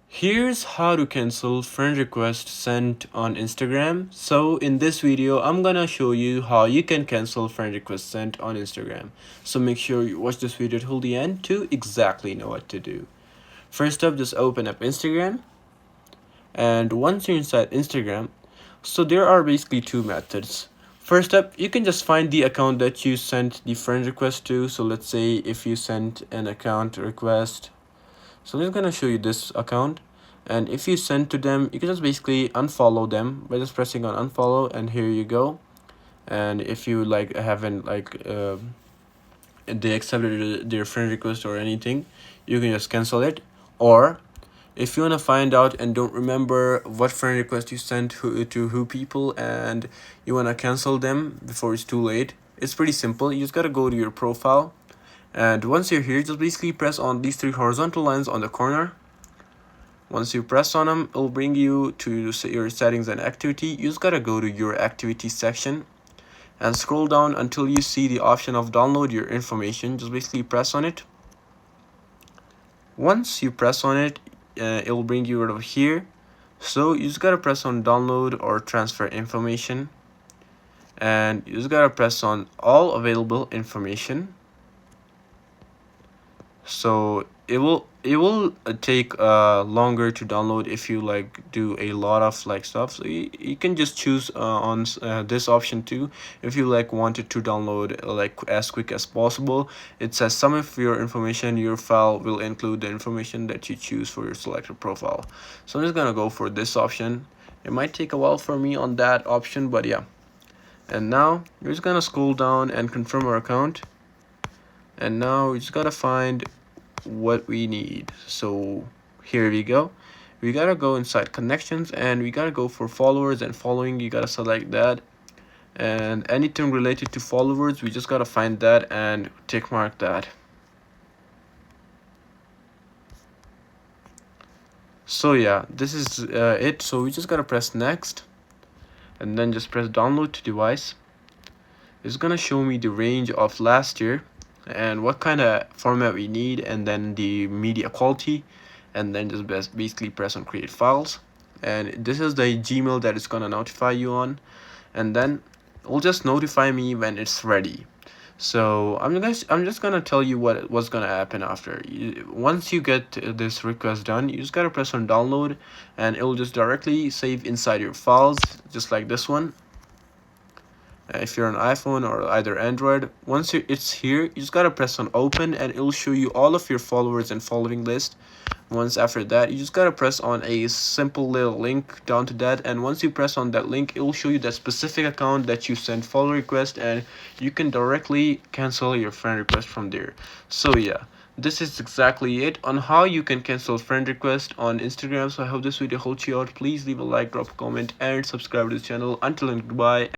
Here's how to cancel friend request sent on Instagram. So in this video, I'm gonna show you how you can cancel friend request sent on Instagram. So make sure you watch this video till the end to exactly know what to do. First up, just open up Instagram. And once you're inside Instagram, so there are basically two methods. First up, you can just find the account that you sent the friend request to. So let's say if you sent an account request, so I'm just gonna show you this account, and if you send to them, you can just basically unfollow them by just pressing on unfollow, and here you go. And if you like haven't they accepted their friend request or anything, you can just cancel it. Or if you want to find out and don't remember what friend request you sent to who people, and you want to cancel them before it's too late, it's pretty simple. You just got to go to your profile, and once you're here, just basically press on these three horizontal lines on the corner. Once you press on them, it'll bring you to your settings and activity. You just gotta go to your activity section and scroll down until you see the option of download your information. Just basically press on it. Once you press on it, it will bring you right over here. So you just gotta press on download or transfer information, and you just gotta press on all available information. So it will take longer to download if you like do a lot of like stuff. So you can just choose on this option too if you like wanted to download like as quick as possible. It says some of your information, your file will include the information that you choose for your selected profile. So I'm just gonna go for this option. It might take a while for me on that option, but yeah. And now you're just gonna scroll down and confirm our account, and now we just gotta find what we need. So here we go. We gotta go inside connections, and we gotta go for followers and following. You gotta select that, and anything related to followers, we just gotta find that and tick mark that. So yeah, this is it. So we just gotta press next, and then just press download to device. It's gonna show me the range of last year and what kind of format we need, and then the media quality, and then just basically press on create files. And this is the Gmail that is gonna notify you on, and then it will just notify me when it's ready. So I'm just gonna tell you what's gonna happen after. Once you get this request done, you just gotta press on download, and it will just directly save inside your files, just like this one. If you're on iPhone or either Android, once it's here, you just gotta press on open, and it will show you all of your followers and following list. Once after that, you just gotta press on a simple little link down to that, and once you press on that link, it will show you that specific account that you sent follow request, and you can directly cancel your friend request from there. So yeah, this is exactly it on how you can cancel friend request on Instagram. So I hope this video helped you out. Please leave a like, drop a comment, and subscribe to this channel. Until then, goodbye.